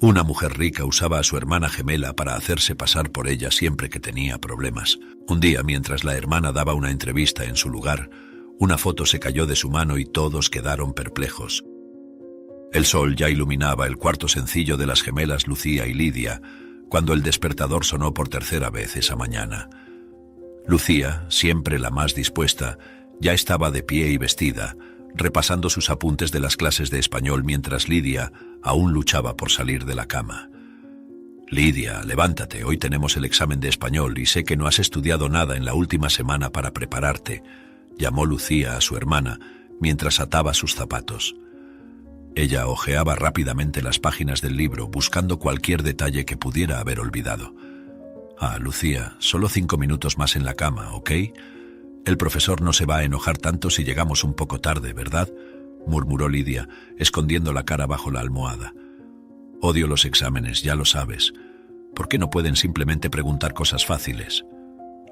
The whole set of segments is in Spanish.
Una mujer rica usaba a su hermana gemela para hacerse pasar por ella siempre que tenía problemas. Un día, mientras la hermana daba una entrevista en su lugar, una foto se cayó de su mano y todos quedaron perplejos. El sol ya iluminaba el cuarto sencillo de las gemelas Lucía y Lidia, cuando el despertador sonó por tercera vez esa mañana. Lucía, siempre la más dispuesta, ya estaba de pie y vestida, repasando sus apuntes de las clases de español mientras Lidia aún luchaba por salir de la cama. «Lidia, levántate, hoy tenemos el examen de español y sé que no has estudiado nada en la última semana para prepararte», llamó Lucía a su hermana mientras ataba sus zapatos. Ella hojeaba rápidamente las páginas del libro buscando cualquier detalle que pudiera haber olvidado. «Ah, Lucía, solo 5 minutos más en la cama, ¿ok? El profesor no se va a enojar tanto si llegamos un poco tarde, ¿verdad?», murmuró Lidia, escondiendo la cara bajo la almohada. «Odio los exámenes, ya lo sabes. ¿Por qué no pueden simplemente preguntar cosas fáciles?».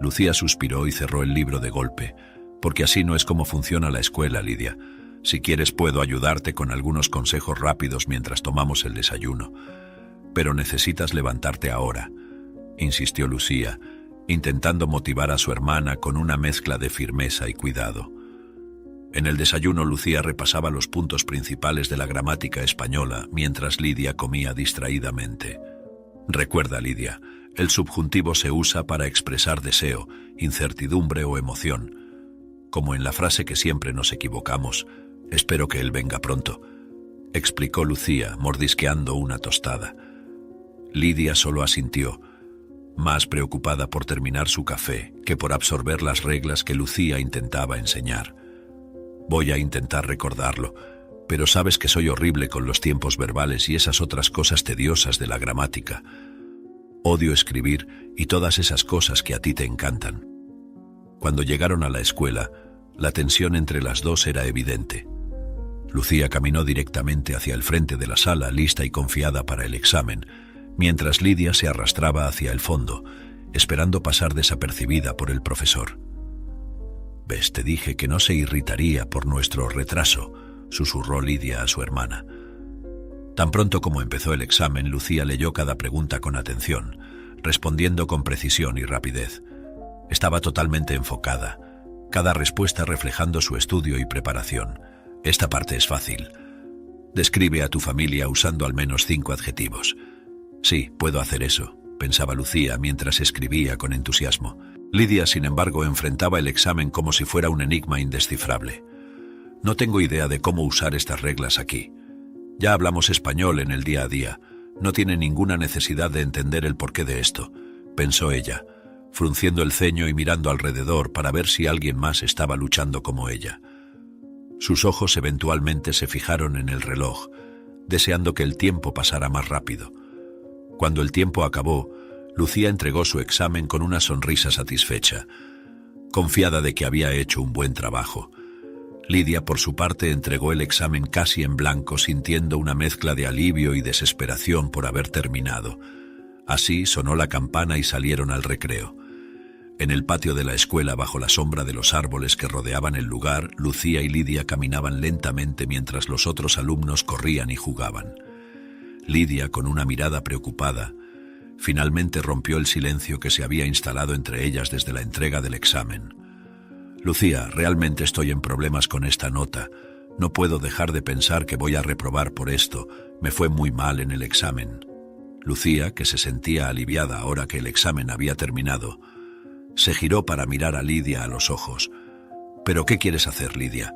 Lucía suspiró y cerró el libro de golpe. «Porque así no es como funciona la escuela, Lidia. Si quieres puedo ayudarte con algunos consejos rápidos mientras tomamos el desayuno. Pero necesitas levantarte ahora», insistió Lucía, intentando motivar a su hermana con una mezcla de firmeza y cuidado. En el desayuno, Lucía repasaba los puntos principales de la gramática española mientras Lidia comía distraídamente. «Recuerda, Lidia, el subjuntivo se usa para expresar deseo, incertidumbre o emoción. Como en la frase que siempre nos equivocamos, espero que él venga pronto», explicó Lucía, mordisqueando una tostada. Lidia solo asintió, más preocupada por terminar su café que por absorber las reglas que Lucía intentaba enseñar. «Voy a intentar recordarlo, pero sabes que soy horrible con los tiempos verbales y esas otras cosas tediosas de la gramática. Odio escribir y todas esas cosas que a ti te encantan». Cuando llegaron a la escuela, la tensión entre las dos era evidente. Lucía caminó directamente hacia el frente de la sala, lista y confiada para el examen, mientras Lidia se arrastraba hacia el fondo, esperando pasar desapercibida por el profesor. «¿Ves? Te dije que no se irritaría por nuestro retraso», susurró Lidia a su hermana. Tan pronto como empezó el examen, Lucía leyó cada pregunta con atención, respondiendo con precisión y rapidez. Estaba totalmente enfocada, cada respuesta reflejando su estudio y preparación. «Esta parte es fácil. Describe a tu familia usando al menos 5 adjetivos». «Sí, puedo hacer eso», pensaba Lucía mientras escribía con entusiasmo. Lidia, sin embargo, enfrentaba el examen como si fuera un enigma indescifrable. «No tengo idea de cómo usar estas reglas aquí. Ya hablamos español en el día a día. No tiene ninguna necesidad de entender el porqué de esto», pensó ella, frunciendo el ceño y mirando alrededor para ver si alguien más estaba luchando como ella. Sus ojos eventualmente se fijaron en el reloj, deseando que el tiempo pasara más rápido. Cuando el tiempo acabó, Lucía entregó su examen con una sonrisa satisfecha, confiada de que había hecho un buen trabajo. Lidia, por su parte, entregó el examen casi en blanco, sintiendo una mezcla de alivio y desesperación por haber terminado. Así sonó la campana y salieron al recreo. En el patio de la escuela, bajo la sombra de los árboles que rodeaban el lugar, Lucía y Lidia caminaban lentamente mientras los otros alumnos corrían y jugaban. Lidia, con una mirada preocupada, finalmente rompió el silencio que se había instalado entre ellas desde la entrega del examen. «Lucía, realmente estoy en problemas con esta nota. No puedo dejar de pensar que voy a reprobar por esto. Me fue muy mal en el examen». Lucía, que se sentía aliviada ahora que el examen había terminado, se giró para mirar a Lidia a los ojos. «¿Pero qué quieres hacer, Lidia?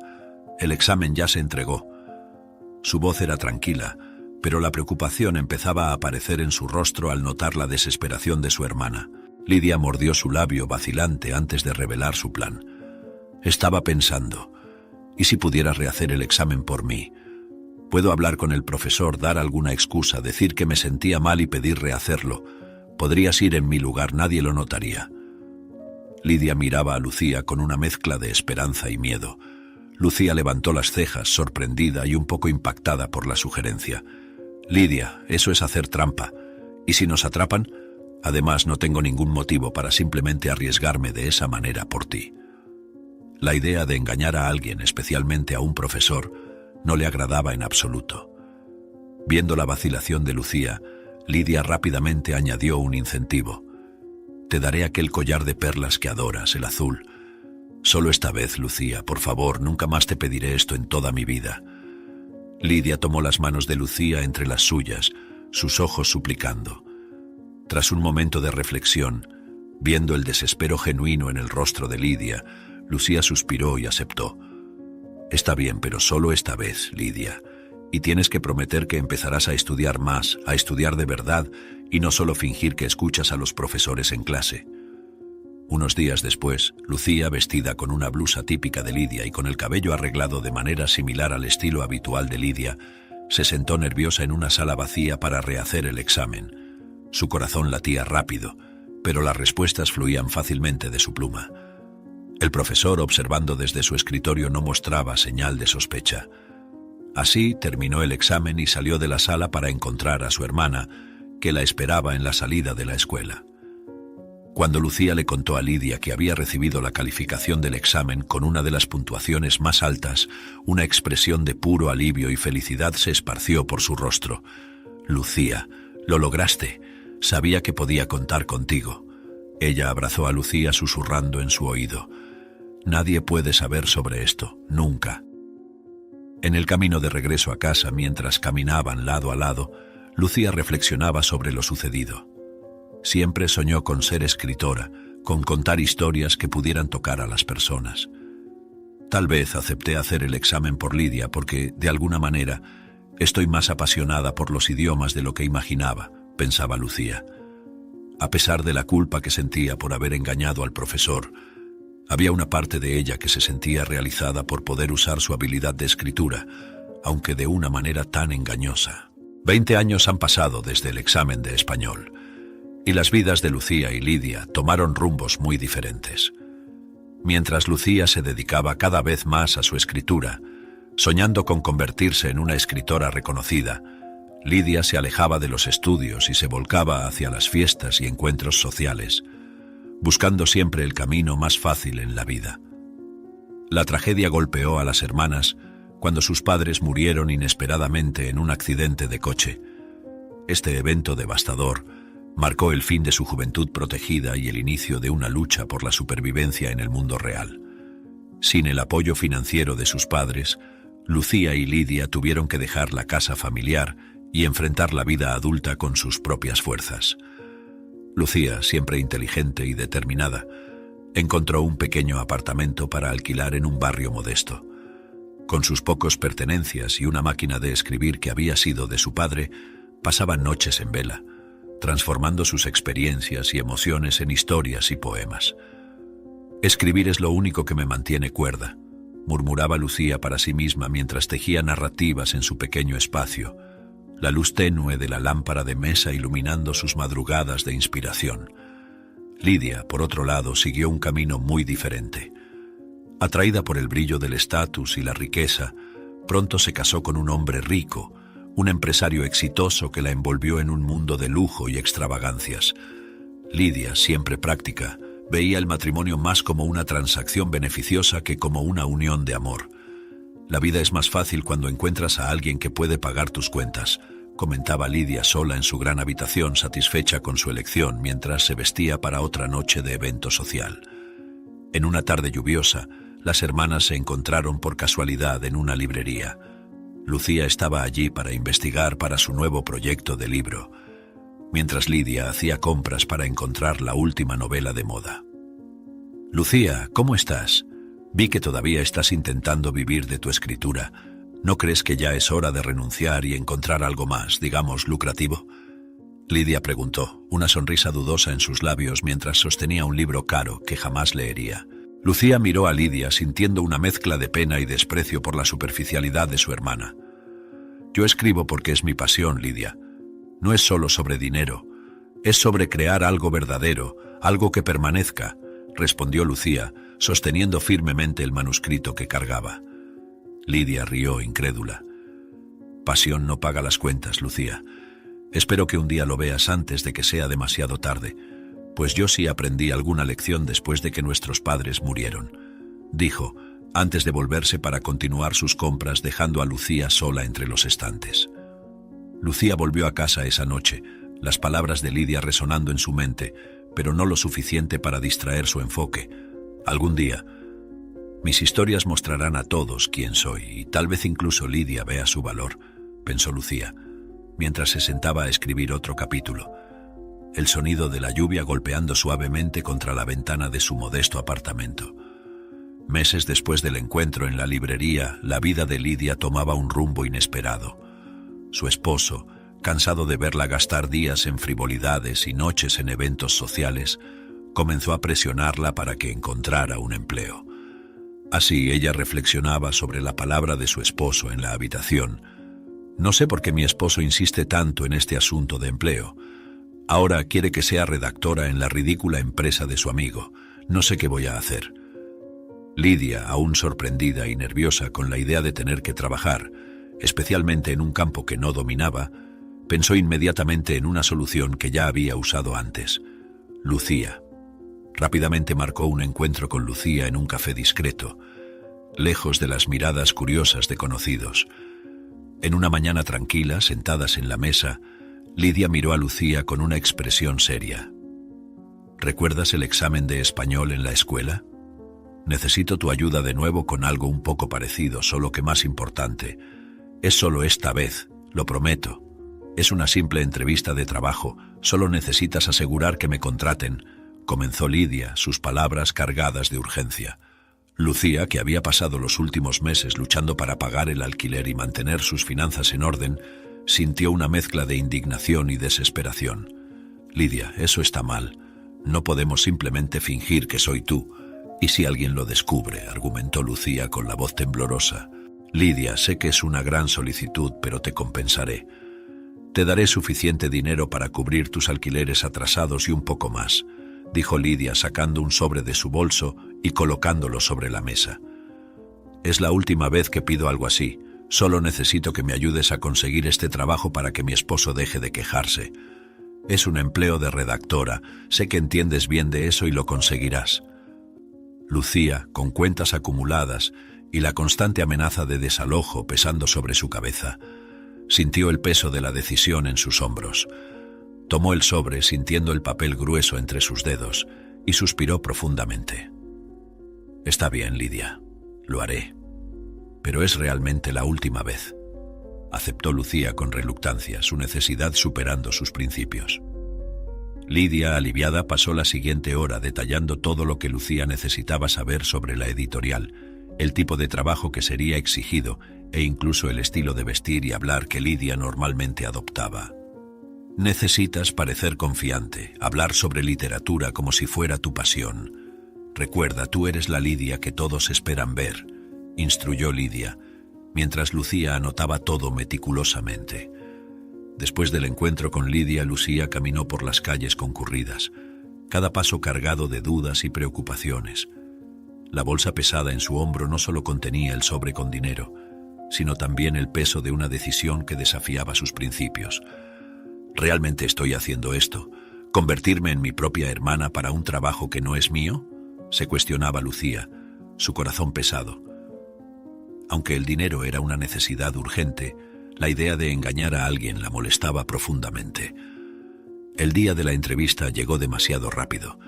El examen ya se entregó». Su voz era tranquila, pero la preocupación empezaba a aparecer en su rostro al notar la desesperación de su hermana. Lidia mordió su labio vacilante antes de revelar su plan. Estaba pensando, ¿y si pudiera rehacer el examen por mí? Puedo hablar con el profesor, dar alguna excusa, decir que me sentía mal y pedir rehacerlo. Podrías ir en mi lugar, nadie lo notaría». Lidia miraba a Lucía con una mezcla de esperanza y miedo. Lucía levantó las cejas, sorprendida y un poco impactada por la sugerencia. «Lidia, eso es hacer trampa. ¿Y si nos atrapan? Además, no tengo ningún motivo para simplemente arriesgarme de esa manera por ti». La idea de engañar a alguien, especialmente a un profesor, no le agradaba en absoluto. Viendo la vacilación de Lucía, Lidia rápidamente añadió un incentivo. Te daré aquel collar de perlas que adoras, el azul. Solo esta vez, Lucía, por favor, nunca más te pediré esto en toda mi vida. Lidia tomó las manos de Lucía entre las suyas, sus ojos suplicando. Tras un momento de reflexión, viendo el desespero genuino en el rostro de Lidia, Lucía suspiró y aceptó. Está bien, pero solo esta vez, Lidia. Y tienes que prometer que empezarás a estudiar más, a estudiar de verdad, y no solo fingir que escuchas a los profesores en clase. Unos días después, Lucía, vestida con una blusa típica de Lidia y con el cabello arreglado de manera similar al estilo habitual de Lidia, se sentó nerviosa en una sala vacía para rehacer el examen. Su corazón latía rápido, pero las respuestas fluían fácilmente de su pluma. El profesor, observando desde su escritorio, no mostraba señal de sospecha. Así terminó el examen y salió de la sala para encontrar a su hermana, que la esperaba en la salida de la escuela. Cuando Lucía le contó a Lidia que había recibido la calificación del examen con una de las puntuaciones más altas, una expresión de puro alivio y felicidad se esparció por su rostro. Lucía, lo lograste. Sabía que podía contar contigo. Ella abrazó a Lucía susurrando en su oído. Nadie puede saber sobre esto, nunca. En el camino de regreso a casa, mientras caminaban lado a lado, Lucía reflexionaba sobre lo sucedido. Siempre soñó con ser escritora, con contar historias que pudieran tocar a las personas. Tal vez acepté hacer el examen por Lidia porque, de alguna manera, estoy más apasionada por los idiomas de lo que imaginaba, pensaba Lucía. A pesar de la culpa que sentía por haber engañado al profesor, había una parte de ella que se sentía realizada por poder usar su habilidad de escritura, aunque de una manera tan engañosa. 20 años han pasado desde el examen de español, y las vidas de Lucía y Lidia tomaron rumbos muy diferentes. Mientras Lucía se dedicaba cada vez más a su escritura, soñando con convertirse en una escritora reconocida, Lidia se alejaba de los estudios y se volcaba hacia las fiestas y encuentros sociales, buscando siempre el camino más fácil en la vida. La tragedia golpeó a las hermanas cuando sus padres murieron inesperadamente en un accidente de coche. Este evento devastador marcó el fin de su juventud protegida y el inicio de una lucha por la supervivencia en el mundo real. Sin el apoyo financiero de sus padres, Lucía y Lidia tuvieron que dejar la casa familiar y enfrentar la vida adulta con sus propias fuerzas. Lucía, siempre inteligente y determinada, encontró un pequeño apartamento para alquilar en un barrio modesto. Con sus pocos pertenencias y una máquina de escribir que había sido de su padre, pasaba noches en vela, transformando sus experiencias y emociones en historias y poemas. «Escribir es lo único que me mantiene cuerda», murmuraba Lucía para sí misma mientras tejía narrativas en su pequeño espacio, la luz tenue de la lámpara de mesa iluminando sus madrugadas de inspiración. Lidia, por otro lado, siguió un camino muy diferente. Atraída por el brillo del estatus y la riqueza, pronto se casó con un hombre rico, un empresario exitoso que la envolvió en un mundo de lujo y extravagancias. Lidia, siempre práctica, veía el matrimonio más como una transacción beneficiosa que como una unión de amor. «La vida es más fácil cuando encuentras a alguien que puede pagar tus cuentas», comentaba Lidia sola en su gran habitación, satisfecha con su elección mientras se vestía para otra noche de evento social. En una tarde lluviosa, las hermanas se encontraron por casualidad en una librería. Lucía estaba allí para investigar para su nuevo proyecto de libro, mientras Lidia hacía compras para encontrar la última novela de moda. «Lucía, ¿cómo estás? Vi que todavía estás intentando vivir de tu escritura. ¿No crees que ya es hora de renunciar y encontrar algo más, digamos, lucrativo?» Lidia preguntó, una sonrisa dudosa en sus labios mientras sostenía un libro caro que jamás leería. Lucía miró a Lidia sintiendo una mezcla de pena y desprecio por la superficialidad de su hermana. «Yo escribo porque es mi pasión, Lidia. No es solo sobre dinero, es sobre crear algo verdadero, algo que permanezca», respondió Lucía, sosteniendo firmemente el manuscrito que cargaba. Lidia rió incrédula. «Pasión no paga las cuentas, Lucía. Espero que un día lo veas antes de que sea demasiado tarde, pues yo sí aprendí alguna lección después de que nuestros padres murieron», dijo, antes de volverse para continuar sus compras dejando a Lucía sola entre los estantes. Lucía volvió a casa esa noche, las palabras de Lidia resonando en su mente, pero no lo suficiente para distraer su enfoque. Algún día, mis historias mostrarán a todos quién soy, y tal vez incluso Lidia vea su valor, pensó Lucía, mientras se sentaba a escribir otro capítulo. El sonido de la lluvia golpeando suavemente contra la ventana de su modesto apartamento. Meses después del encuentro en la librería, la vida de Lidia tomaba un rumbo inesperado. Su esposo, cansado de verla gastar días en frivolidades y noches en eventos sociales, comenzó a presionarla para que encontrara un empleo. Así ella reflexionaba sobre la palabra de su esposo en la habitación. No sé por qué mi esposo insiste tanto en este asunto de empleo. Ahora quiere que sea redactora en la ridícula empresa de su amigo. No sé qué voy a hacer. Lidia, aún sorprendida y nerviosa con la idea de tener que trabajar, especialmente en un campo que no dominaba, pensó inmediatamente en una solución que ya había usado antes: Lucía. Rápidamente marcó un encuentro con Lucía en un café discreto, lejos de las miradas curiosas de conocidos. En una mañana tranquila, sentadas en la mesa, Lidia miró a Lucía con una expresión seria. ¿Recuerdas el examen de español en la escuela? Necesito tu ayuda de nuevo con algo un poco parecido, solo que más importante. Es solo esta vez, lo prometo. Es una simple entrevista de trabajo, solo necesitas asegurar que me contraten, comenzó Lidia, sus palabras cargadas de urgencia. Lucía, que había pasado los últimos meses luchando para pagar el alquiler y mantener sus finanzas en orden, sintió una mezcla de indignación y desesperación. Lidia, eso está mal. No podemos simplemente fingir que soy tú. ¿Y si alguien lo descubre?, argumentó Lucía con la voz temblorosa. Lidia, sé que es una gran solicitud, pero te compensaré. Te daré suficiente dinero para cubrir tus alquileres atrasados y un poco más, dijo Lidia sacando un sobre de su bolso y colocándolo sobre la mesa. Es la última vez que pido algo así. Solo necesito que me ayudes a conseguir este trabajo para que mi esposo deje de quejarse. Es un empleo de redactora. Sé que entiendes bien de eso y lo conseguirás. Lucía, con cuentas acumuladas y la constante amenaza de desalojo pesando sobre su cabeza, sintió el peso de la decisión en sus hombros. Tomó el sobre sintiendo el papel grueso entre sus dedos y suspiró profundamente. Está bien, Lidia, lo haré. Pero es realmente la última vez, aceptó Lucía con reluctancia, su necesidad superando sus principios. Lidia, aliviada, pasó la siguiente hora detallando todo lo que Lucía necesitaba saber sobre la editorial, el tipo de trabajo que sería exigido e incluso el estilo de vestir y hablar que Lidia normalmente adoptaba. Necesitas parecer confiante, hablar sobre literatura como si fuera tu pasión. Recuerda, tú eres la Lidia que todos esperan ver, instruyó Lidia, mientras Lucía anotaba todo meticulosamente. Después del encuentro con Lidia, Lucía caminó por las calles concurridas, cada paso cargado de dudas y preocupaciones. La bolsa pesada en su hombro no solo contenía el sobre con dinero, sino también el peso de una decisión que desafiaba sus principios. ¿Realmente estoy haciendo esto? ¿Convertirme en mi propia hermana para un trabajo que no es mío?, se cuestionaba Lucía, su corazón pesado. Aunque el dinero era una necesidad urgente, la idea de engañar a alguien la molestaba profundamente. El día de la entrevista llegó demasiado rápido.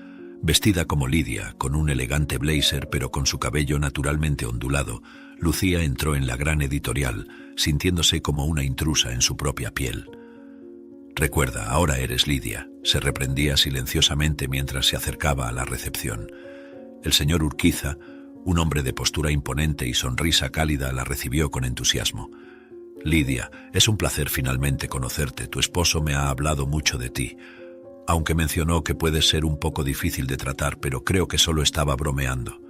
Vestida como Lidia, con un elegante blazer pero con su cabello naturalmente ondulado, Lucía entró en la gran editorial, sintiéndose como una intrusa en su propia piel. Recuerda, ahora eres Lidia, se reprendía silenciosamente mientras se acercaba a la recepción. El señor Urquiza, un hombre de postura imponente y sonrisa cálida, la recibió con entusiasmo. Lidia, es un placer finalmente conocerte. Tu esposo me ha hablado mucho de ti, aunque mencionó que puedes ser un poco difícil de tratar, pero creo que solo estaba bromeando,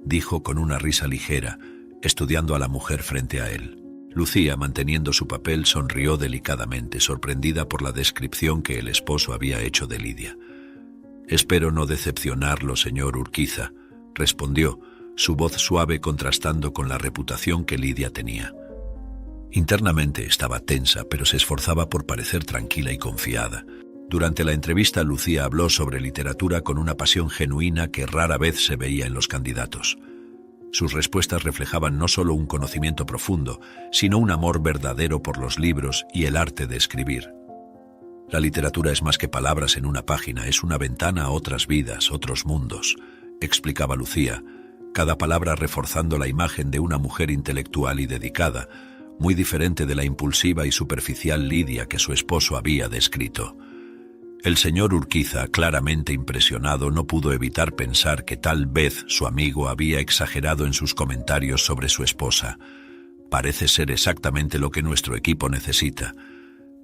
dijo con una risa ligera, estudiando a la mujer frente a él. Lucía, manteniendo su papel, sonrió delicadamente, sorprendida por la descripción que el esposo había hecho de Lidia. Espero no decepcionarlo, señor Urquiza, respondió, su voz suave contrastando con la reputación que Lidia tenía. Internamente estaba tensa, pero se esforzaba por parecer tranquila y confiada. Durante la entrevista, Lucía habló sobre literatura con una pasión genuina que rara vez se veía en los candidatos. Sus respuestas reflejaban no solo un conocimiento profundo, sino un amor verdadero por los libros y el arte de escribir. La literatura es más que palabras en una página, es una ventana a otras vidas, otros mundos, explicaba Lucía, cada palabra reforzando la imagen de una mujer intelectual y dedicada, muy diferente de la impulsiva y superficial Lidia que su esposo había descrito. El señor Urquiza, claramente impresionado, no pudo evitar pensar que tal vez su amigo había exagerado en sus comentarios sobre su esposa. Parece ser exactamente lo que nuestro equipo necesita.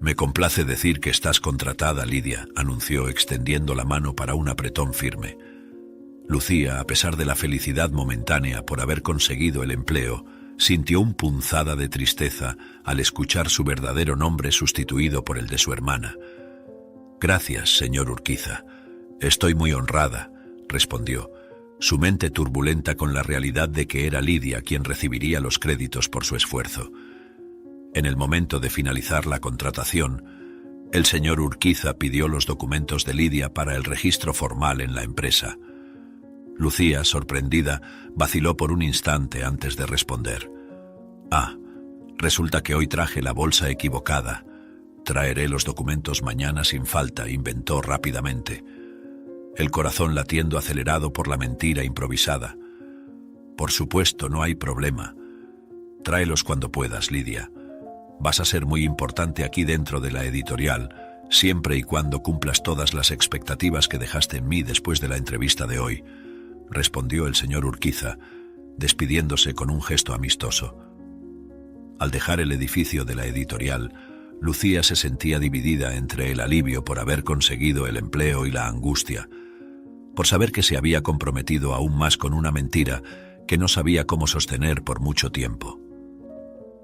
Me complace decir que estás contratada, Lidia, anunció extendiendo la mano para un apretón firme. Lucía, a pesar de la felicidad momentánea por haber conseguido el empleo, sintió una punzada de tristeza al escuchar su verdadero nombre sustituido por el de su hermana. Gracias, señor Urquiza. Estoy muy honrada, respondió, su mente turbulenta con la realidad de que era Lidia quien recibiría los créditos por su esfuerzo. En el momento de finalizar la contratación, el señor Urquiza pidió los documentos de Lidia para el registro formal en la empresa. Lucía, sorprendida, vaciló por un instante antes de responder. Resulta que hoy traje la bolsa equivocada. Traeré los documentos mañana sin falta, inventó rápidamente, el corazón latiendo acelerado por la mentira improvisada. Por supuesto, no hay problema. Tráelos cuando puedas, Lidia. Vas a ser muy importante aquí dentro de la editorial, siempre y cuando cumplas todas las expectativas que dejaste en mí después de la entrevista de hoy, respondió el señor Urquiza, despidiéndose con un gesto amistoso. Al dejar el edificio de la editorial, Lucía se sentía dividida entre el alivio por haber conseguido el empleo y la angustia, por saber que se había comprometido aún más con una mentira que no sabía cómo sostener por mucho tiempo.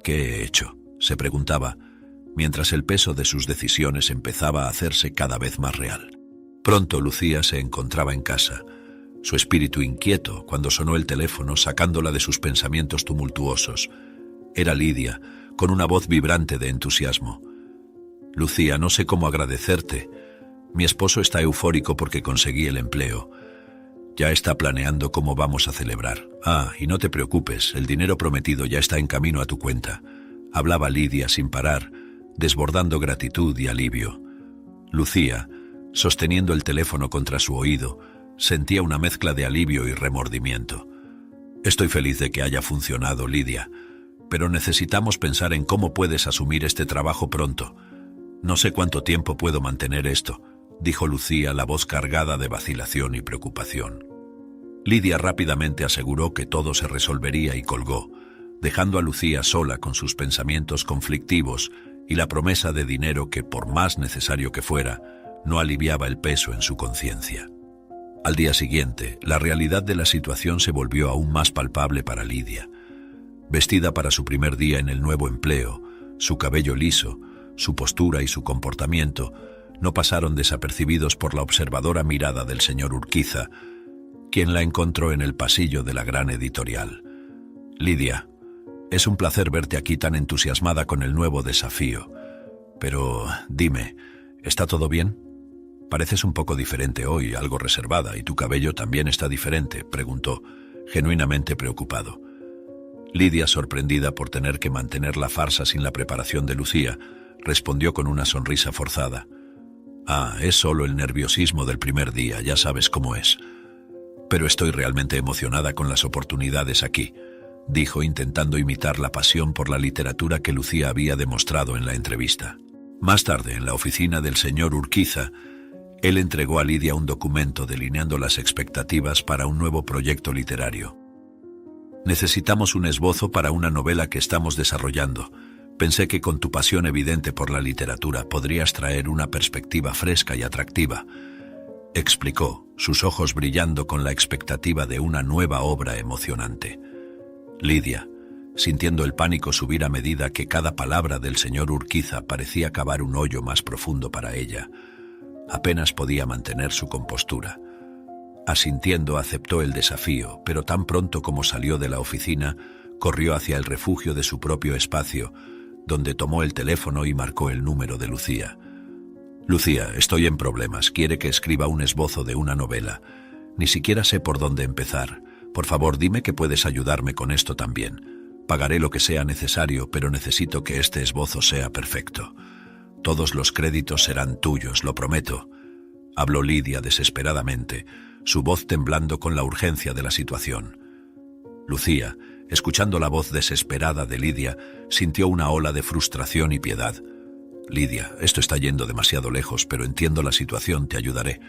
¿Qué he hecho?, se preguntaba, mientras el peso de sus decisiones empezaba a hacerse cada vez más real. Pronto Lucía se encontraba en casa, su espíritu inquieto cuando sonó el teléfono sacándola de sus pensamientos tumultuosos. Era Lidia, con una voz vibrante de entusiasmo. Lucía, no sé cómo agradecerte. Mi esposo está eufórico porque conseguí el empleo. Ya está planeando cómo vamos a celebrar. Y no te preocupes, el dinero prometido ya está en camino a tu cuenta. Hablaba Lidia sin parar, desbordando gratitud y alivio. Lucía, sosteniendo el teléfono contra su oído, sentía una mezcla de alivio y remordimiento. Estoy feliz de que haya funcionado, Lidia, pero necesitamos pensar en cómo puedes asumir este trabajo pronto. No sé cuánto tiempo puedo mantener esto, dijo Lucía, la voz cargada de vacilación y preocupación. Lidia rápidamente aseguró que todo se resolvería y colgó, dejando a Lucía sola con sus pensamientos conflictivos y la promesa de dinero que, por más necesario que fuera, no aliviaba el peso en su conciencia. Al día siguiente, la realidad de la situación se volvió aún más palpable para Lidia. Vestida para su primer día en el nuevo empleo, su cabello liso, su postura y su comportamiento no pasaron desapercibidos por la observadora mirada del señor Urquiza, quien la encontró en el pasillo de la gran editorial. Lidia, es un placer verte aquí tan entusiasmada con el nuevo desafío. Pero, dime, ¿está todo bien? Pareces un poco diferente hoy, algo reservada, y tu cabello también está diferente, preguntó, genuinamente preocupado. Lidia, sorprendida por tener que mantener la farsa sin la preparación de Lucía, respondió con una sonrisa forzada. Es solo el nerviosismo del primer día, ya sabes cómo es. Pero estoy realmente emocionada con las oportunidades aquí, dijo intentando imitar la pasión por la literatura que Lucía había demostrado en la entrevista. Más tarde, en la oficina del señor Urquiza, él entregó a Lidia un documento delineando las expectativas para un nuevo proyecto literario. Necesitamos un esbozo para una novela que estamos desarrollando. Pensé que con tu pasión evidente por la literatura podrías traer una perspectiva fresca y atractiva, explicó, sus ojos brillando con la expectativa de una nueva obra emocionante. Lidia, sintiendo el pánico subir a medida que cada palabra del señor Urquiza parecía cavar un hoyo más profundo para ella, apenas podía mantener su compostura. Asintiendo, aceptó el desafío, pero tan pronto como salió de la oficina, corrió hacia el refugio de su propio espacio, donde tomó el teléfono y marcó el número de Lucía. Lucía, estoy en problemas, quiere que escriba un esbozo de una novela. Ni siquiera sé por dónde empezar. Por favor, dime que puedes ayudarme con esto también. Pagaré lo que sea necesario, pero necesito que este esbozo sea perfecto. Todos los créditos serán tuyos, lo prometo. Habló Lidia desesperadamente, su voz temblando con la urgencia de la situación. Lucía, escuchando la voz desesperada de Lidia, sintió una ola de frustración y piedad. Lidia, esto está yendo demasiado lejos, pero entiendo la situación, te ayudaré.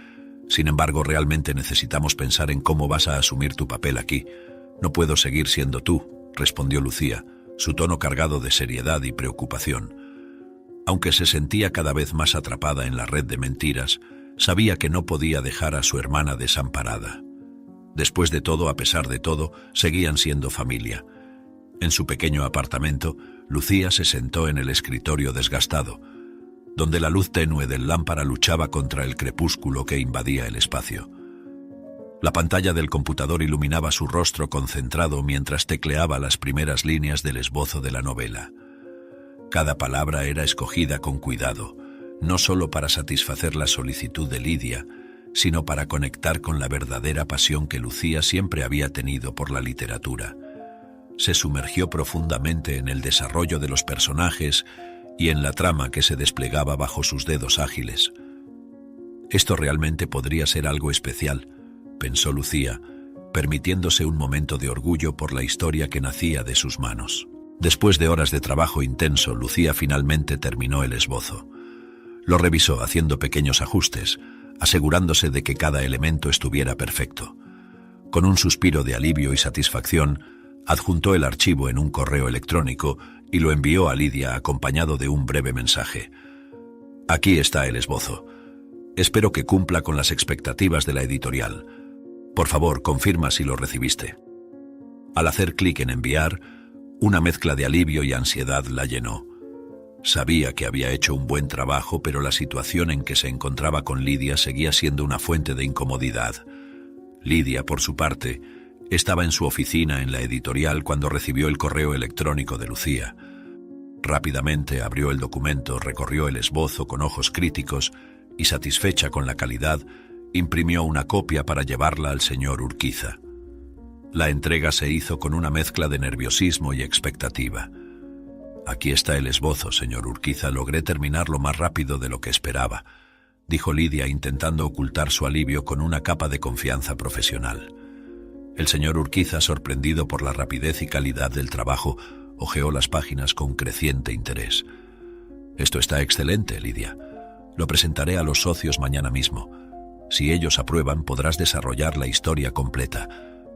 Sin embargo, realmente necesitamos pensar en cómo vas a asumir tu papel aquí. No puedo seguir siendo tú, respondió Lucía, su tono cargado de seriedad y preocupación. Aunque se sentía cada vez más atrapada en la red de mentiras, sabía que no podía dejar a su hermana desamparada. Después de todo, a pesar de todo, seguían siendo familia. En su pequeño apartamento, Lucía se sentó en el escritorio desgastado, donde la luz tenue del lámpara luchaba contra el crepúsculo que invadía el espacio. La pantalla del computador iluminaba su rostro concentrado mientras tecleaba las primeras líneas del esbozo de la novela. Cada palabra era escogida con cuidado, no solo para satisfacer la solicitud de Lidia, sino para conectar con la verdadera pasión que Lucía siempre había tenido por la literatura. Se sumergió profundamente en el desarrollo de los personajes y en la trama que se desplegaba bajo sus dedos ágiles. Esto realmente podría ser algo especial, pensó Lucía, permitiéndose un momento de orgullo por la historia que nacía de sus manos. Después de horas de trabajo intenso, Lucía finalmente terminó el esbozo. Lo revisó haciendo pequeños ajustes, asegurándose de que cada elemento estuviera perfecto. Con un suspiro de alivio y satisfacción, adjuntó el archivo en un correo electrónico y lo envió a Lidia acompañado de un breve mensaje. Aquí está el esbozo. Espero que cumpla con las expectativas de la editorial. Por favor, confirma si lo recibiste. Al hacer clic en enviar, una mezcla de alivio y ansiedad la llenó. Sabía que había hecho un buen trabajo, pero la situación en que se encontraba con Lidia seguía siendo una fuente de incomodidad. Lidia, por su parte, estaba en su oficina en la editorial cuando recibió el correo electrónico de Lucía. Rápidamente abrió el documento, recorrió el esbozo con ojos críticos y, satisfecha con la calidad, imprimió una copia para llevarla al señor Urquiza. La entrega se hizo con una mezcla de nerviosismo y expectativa. Aquí está el esbozo, señor Urquiza. Logré terminarlo más rápido de lo que esperaba, dijo Lidia, intentando ocultar su alivio con una capa de confianza profesional. El señor Urquiza, sorprendido por la rapidez y calidad del trabajo, hojeó las páginas con creciente interés. Esto está excelente, Lidia. Lo presentaré a los socios mañana mismo. Si ellos aprueban, podrás desarrollar la historia completa.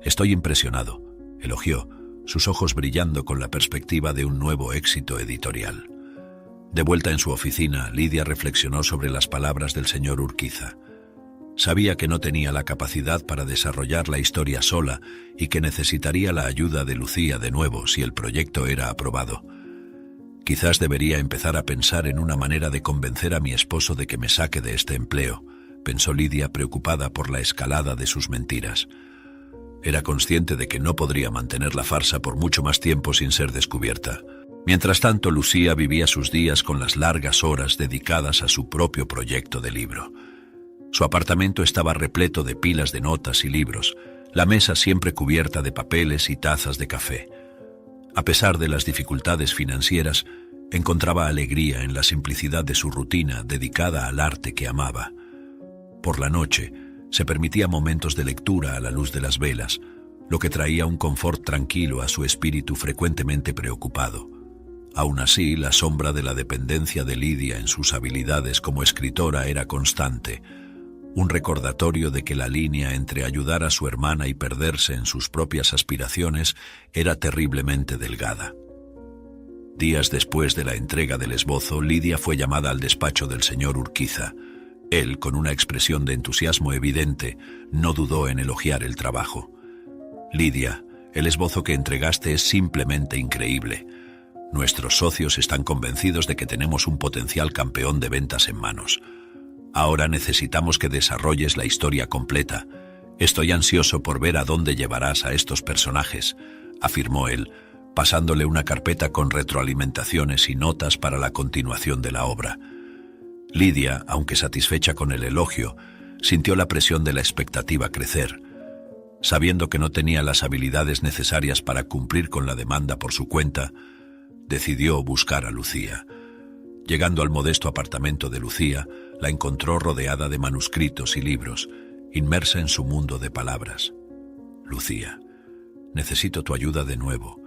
Estoy impresionado, elogió, sus ojos brillando con la perspectiva de un nuevo éxito editorial. De vuelta en su oficina, Lidia reflexionó sobre las palabras del señor Urquiza. Sabía que no tenía la capacidad para desarrollar la historia sola y que necesitaría la ayuda de Lucía de nuevo si el proyecto era aprobado. Quizás debería empezar a pensar en una manera de convencer a mi esposo de que me saque de este empleo, pensó Lidia, preocupada por la escalada de sus mentiras. Era consciente de que no podría mantener la farsa por mucho más tiempo sin ser descubierta. Mientras tanto, Lucía vivía sus días con las largas horas dedicadas a su propio proyecto de libro. Su apartamento estaba repleto de pilas de notas y libros, la mesa siempre cubierta de papeles y tazas de café. A pesar de las dificultades financieras, encontraba alegría en la simplicidad de su rutina dedicada al arte que amaba. Por la noche, se permitía momentos de lectura a la luz de las velas, lo que traía un confort tranquilo a su espíritu frecuentemente preocupado. Aún así, la sombra de la dependencia de Lidia en sus habilidades como escritora era constante, un recordatorio de que la línea entre ayudar a su hermana y perderse en sus propias aspiraciones era terriblemente delgada. Días después de la entrega del esbozo, Lidia fue llamada al despacho del señor Urquiza. Él, con una expresión de entusiasmo evidente, no dudó en elogiar el trabajo. Lidia, el esbozo que entregaste es simplemente increíble. Nuestros socios están convencidos de que tenemos un potencial campeón de ventas en manos. Ahora necesitamos que desarrolles la historia completa. Estoy ansioso por ver a dónde llevarás a estos personajes, afirmó él, pasándole una carpeta con retroalimentaciones y notas para la continuación de la obra. Lidia, aunque satisfecha con el elogio, sintió la presión de la expectativa crecer. Sabiendo que no tenía las habilidades necesarias para cumplir con la demanda por su cuenta, decidió buscar a Lucía. Llegando al modesto apartamento de Lucía, la encontró rodeada de manuscritos y libros, inmersa en su mundo de palabras. Lucía, necesito tu ayuda de nuevo.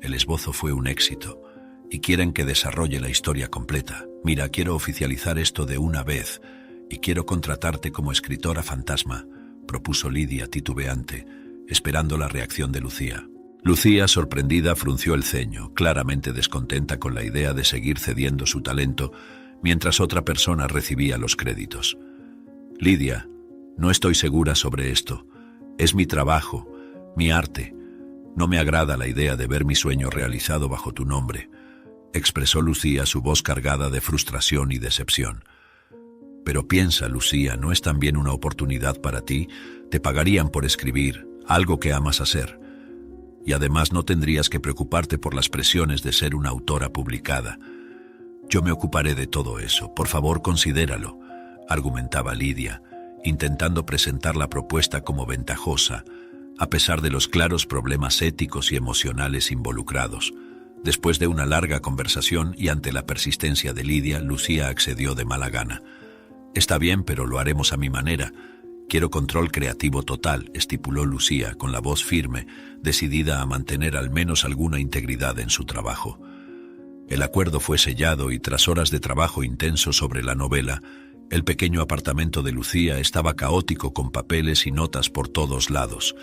El esbozo fue un éxito y quieren que desarrolle la historia completa. Mira, quiero oficializar esto de una vez y quiero contratarte como escritora fantasma, propuso Lidia titubeante, esperando la reacción de Lucía. Lucía, sorprendida, frunció el ceño, claramente descontenta con la idea de seguir cediendo su talento mientras otra persona recibía los créditos. Lidia, no estoy segura sobre esto. Es mi trabajo, mi arte. No me agrada la idea de ver mi sueño realizado bajo tu nombre, expresó Lucía, su voz cargada de frustración y decepción. Pero piensa, Lucía, ¿no es también una oportunidad para ti? Te pagarían por escribir algo que amas hacer. Y además no tendrías que preocuparte por las presiones de ser una autora publicada. Yo me ocuparé de todo eso, por favor considéralo, argumentaba Lidia, intentando presentar la propuesta como ventajosa, a pesar de los claros problemas éticos y emocionales involucrados. Después de una larga conversación y ante la persistencia de Lidia, Lucía accedió de mala gana. Está bien, pero lo haremos a mi manera. Quiero control creativo total, estipuló Lucía con la voz firme, decidida a mantener al menos alguna integridad en su trabajo. El acuerdo fue sellado y tras horas de trabajo intenso sobre la novela, el pequeño apartamento de Lucía estaba caótico con papeles y notas por todos lados.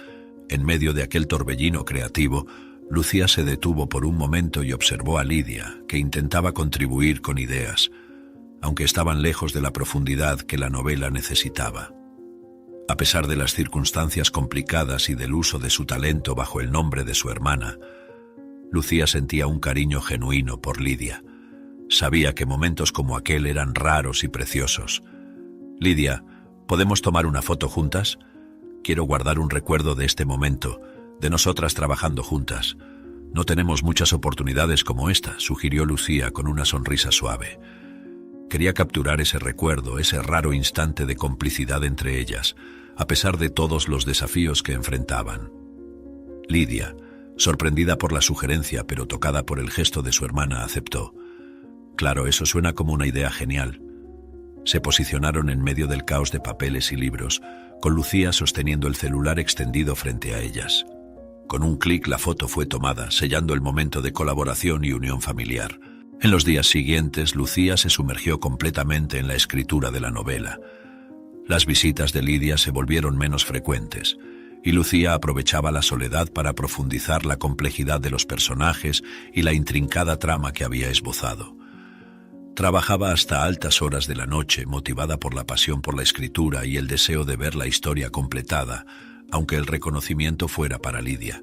En medio de aquel torbellino creativo, Lucía se detuvo por un momento y observó a Lidia, que intentaba contribuir con ideas, aunque estaban lejos de la profundidad que la novela necesitaba. A pesar de las circunstancias complicadas y del uso de su talento bajo el nombre de su hermana, Lucía sentía un cariño genuino por Lidia. Sabía que momentos como aquel eran raros y preciosos. Lidia, ¿podemos tomar una foto juntas? Quiero guardar un recuerdo de este momento, de nosotras trabajando juntas. No tenemos muchas oportunidades como esta, sugirió Lucía con una sonrisa suave. Quería capturar ese recuerdo, ese raro instante de complicidad entre ellas, a pesar de todos los desafíos que enfrentaban. Lidia, sorprendida por la sugerencia pero tocada por el gesto de su hermana, aceptó. Claro, eso suena como una idea genial. Se posicionaron en medio del caos de papeles y libros, con Lucía sosteniendo el celular extendido frente a ellas. Con un clic la foto fue tomada, sellando el momento de colaboración y unión familiar. En los días siguientes, Lucía se sumergió completamente en la escritura de la novela. Las visitas de Lidia se volvieron menos frecuentes, y Lucía aprovechaba la soledad para profundizar la complejidad de los personajes y la intrincada trama que había esbozado. Trabajaba hasta altas horas de la noche, motivada por la pasión por la escritura y el deseo de ver la historia completada, aunque el reconocimiento fuera para Lidia.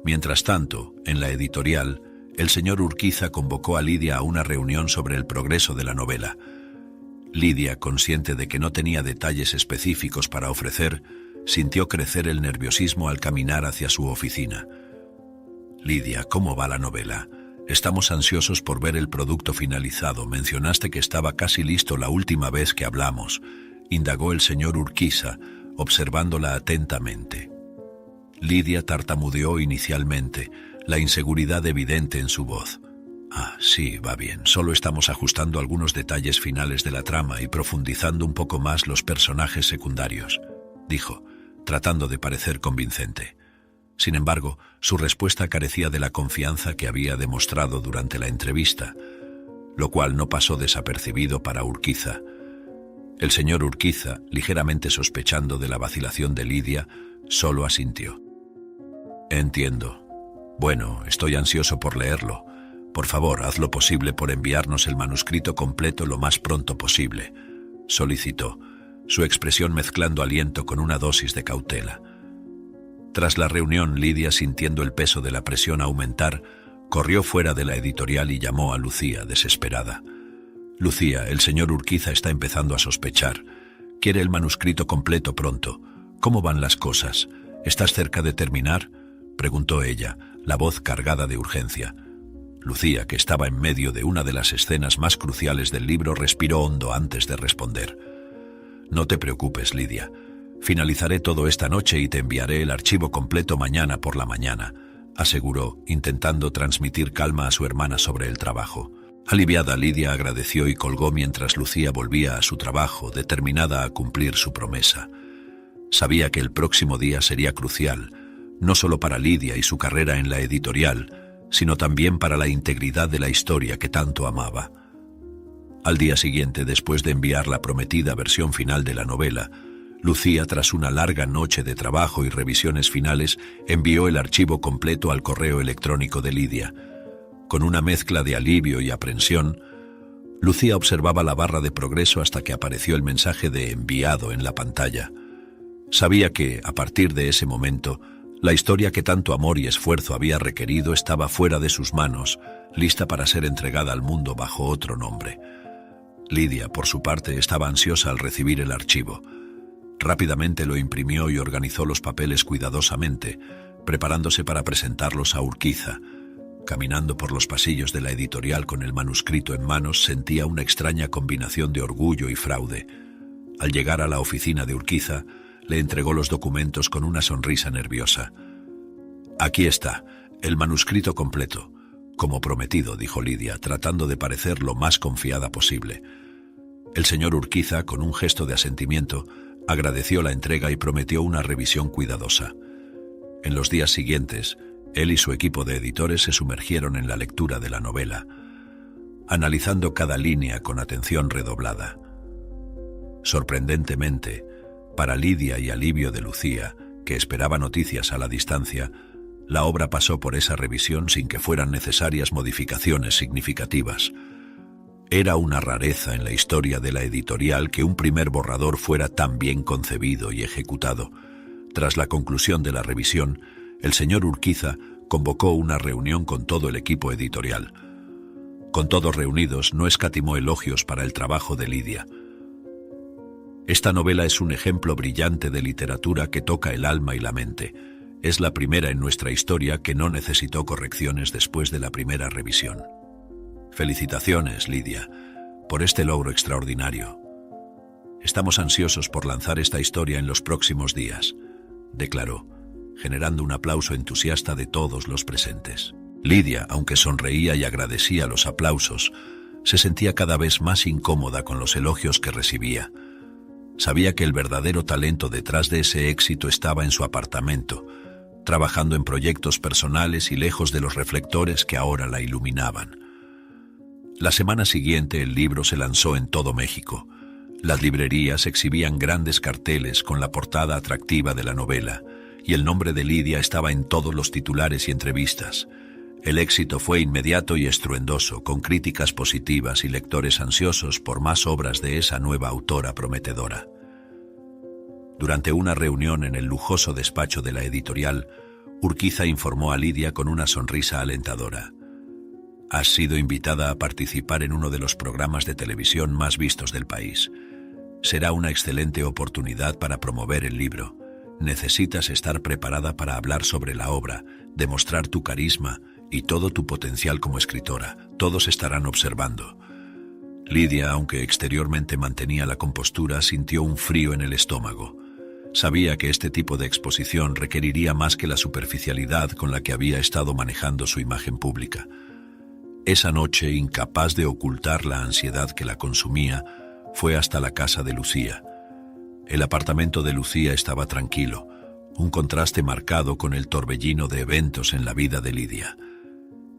Mientras tanto, en la editorial, el señor Urquiza convocó a Lidia a una reunión sobre el progreso de la novela. Lidia, consciente de que no tenía detalles específicos para ofrecer, sintió crecer el nerviosismo al caminar hacia su oficina. Lidia, ¿cómo va la novela? Estamos ansiosos por ver el producto finalizado. Mencionaste que estaba casi listo la última vez que hablamos, indagó el señor Urquiza, observándola atentamente. Lidia tartamudeó inicialmente, la inseguridad evidente en su voz. Sí, va bien. Solo estamos ajustando algunos detalles finales de la trama y profundizando un poco más los personajes secundarios, dijo, tratando de parecer convincente. Sin embargo, su respuesta carecía de la confianza que había demostrado durante la entrevista, lo cual no pasó desapercibido para Urquiza. El señor Urquiza, ligeramente sospechando de la vacilación de Lidia, solo asintió. Entiendo. Bueno, estoy ansioso por leerlo. Por favor, haz lo posible por enviarnos el manuscrito completo lo más pronto posible, solicitó, su expresión mezclando aliento con una dosis de cautela. Tras la reunión, Lidia, sintiendo el peso de la presión aumentar, corrió fuera de la editorial y llamó a Lucía, desesperada. Lucía, el señor Urquiza está empezando a sospechar. Quiere el manuscrito completo pronto. ¿Cómo van las cosas? ¿Estás cerca de terminar?, preguntó ella, la voz cargada de urgencia. Lucía, que estaba en medio de una de las escenas más cruciales del libro, respiró hondo antes de responder. No te preocupes, Lidia. Finalizaré todo esta noche y te enviaré el archivo completo mañana por la mañana, aseguró, intentando transmitir calma a su hermana sobre el trabajo. Aliviada, Lidia agradeció y colgó mientras Lucía volvía a su trabajo, determinada a cumplir su promesa. Sabía que el próximo día sería crucial, no solo para Lidia y su carrera en la editorial, sino también para la integridad de la historia que tanto amaba. Al día siguiente, después de enviar la prometida versión final de la novela, Lucía, tras una larga noche de trabajo y revisiones finales, envió el archivo completo al correo electrónico de Lidia. Con una mezcla de alivio y aprensión, Lucía observaba la barra de progreso hasta que apareció el mensaje de enviado en la pantalla. Sabía que, a partir de ese momento, la historia que tanto amor y esfuerzo había requerido estaba fuera de sus manos, lista para ser entregada al mundo bajo otro nombre. Lidia, por su parte, estaba ansiosa al recibir el archivo. Rápidamente lo imprimió y organizó los papeles cuidadosamente, preparándose para presentarlos a Urquiza. Caminando por los pasillos de la editorial con el manuscrito en manos, sentía una extraña combinación de orgullo y fraude. Al llegar a la oficina de Urquiza, le entregó los documentos con una sonrisa nerviosa. «Aquí está, el manuscrito completo. Como prometido», dijo Lidia, tratando de parecer lo más confiada posible. El señor Urquiza, con un gesto de asentimiento, agradeció la entrega y prometió una revisión cuidadosa. En los días siguientes, él y su equipo de editores se sumergieron en la lectura de la novela, analizando cada línea con atención redoblada. Sorprendentemente, para Lidia y alivio de Lucía, que esperaba noticias a la distancia, la obra pasó por esa revisión sin que fueran necesarias modificaciones significativas. Era una rareza en la historia de la editorial que un primer borrador fuera tan bien concebido y ejecutado. Tras la conclusión de la revisión, el señor Urquiza convocó una reunión con todo el equipo editorial. Con todos reunidos, no escatimó elogios para el trabajo de Lidia. Esta novela es un ejemplo brillante de literatura que toca el alma y la mente. Es la primera en nuestra historia que no necesitó correcciones después de la primera revisión. Felicitaciones, Lidia, por este logro extraordinario. Estamos ansiosos por lanzar esta historia en los próximos días, declaró, generando un aplauso entusiasta de todos los presentes. Lidia, aunque sonreía y agradecía los aplausos, se sentía cada vez más incómoda con los elogios que recibía. Sabía que el verdadero talento detrás de ese éxito estaba en su apartamento, trabajando en proyectos personales y lejos de los reflectores que ahora la iluminaban. La semana siguiente el libro se lanzó en todo México. Las librerías exhibían grandes carteles con la portada atractiva de la novela, y el nombre de Lidia estaba en todos los titulares y entrevistas. El éxito fue inmediato y estruendoso, con críticas positivas y lectores ansiosos por más obras de esa nueva autora prometedora. Durante una reunión en el lujoso despacho de la editorial, Urquiza informó a Lidia con una sonrisa alentadora. «Has sido invitada a participar en uno de los programas de televisión más vistos del país. Será una excelente oportunidad para promover el libro. Necesitas estar preparada para hablar sobre la obra, demostrar tu carisma y todo tu potencial como escritora. Todos estarán observando». Lidia, aunque exteriormente mantenía la compostura, sintió un frío en el estómago. Sabía que este tipo de exposición requeriría más que la superficialidad con la que había estado manejando su imagen pública. Esa noche, incapaz de ocultar la ansiedad que la consumía, fue hasta la casa de Lucía. El apartamento de Lucía estaba tranquilo, un contraste marcado con el torbellino de eventos en la vida de Lidia.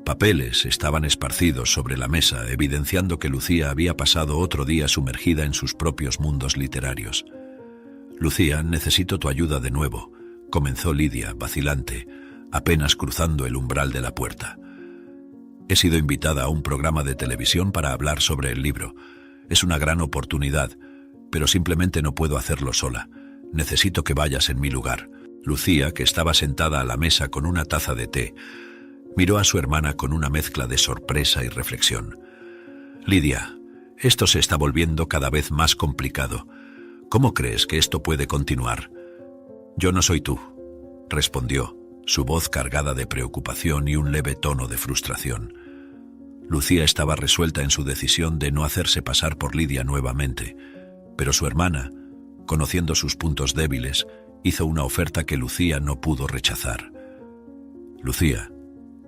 Papeles estaban esparcidos sobre la mesa, evidenciando que Lucía había pasado otro día sumergida en sus propios mundos literarios. «Lucía, necesito tu ayuda de nuevo», comenzó Lidia, vacilante, apenas cruzando el umbral de la puerta. «He sido invitada a un programa de televisión para hablar sobre el libro. Es una gran oportunidad, pero simplemente no puedo hacerlo sola. Necesito que vayas en mi lugar». Lucía, que estaba sentada a la mesa con una taza de té, miró a su hermana con una mezcla de sorpresa y reflexión. «Lidia, esto se está volviendo cada vez más complicado. ¿Cómo crees que esto puede continuar?» «Yo no soy tú», respondió, su voz cargada de preocupación y un leve tono de frustración. Lucía estaba resuelta en su decisión de no hacerse pasar por Lidia nuevamente, pero su hermana, Conociendo sus puntos débiles, hizo una oferta que Lucía no pudo rechazar. Lucía,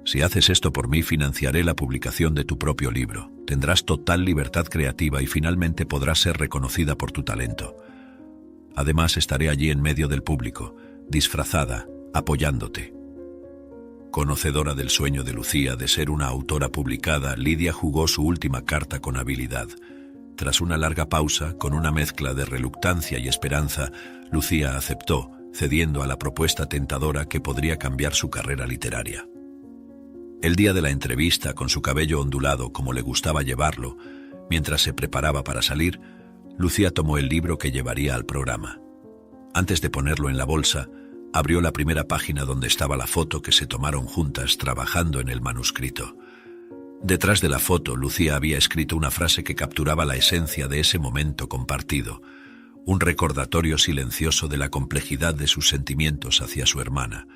si haces esto por mí, financiaré la publicación de tu propio libro. Tendrás total libertad creativa y finalmente podrás ser reconocida por tu talento. Además, estaré allí en medio del público, disfrazada, apoyándote. Conocedora del sueño de Lucía de ser una autora publicada, Lidia jugó su última carta con habilidad. Tras una larga pausa, con una mezcla de reluctancia y esperanza, Lucía aceptó, cediendo a la propuesta tentadora que podría cambiar su carrera literaria. El día de la entrevista, con su cabello ondulado como le gustaba llevarlo, mientras se preparaba para salir, Lucía tomó el libro que llevaría al programa. Antes de ponerlo en la bolsa, abrió la primera página donde estaba la foto que se tomaron juntas trabajando en el manuscrito. Detrás de la foto, Lucía había escrito una frase que capturaba la esencia de ese momento compartido, un recordatorio silencioso de la complejidad de sus sentimientos hacia su hermana.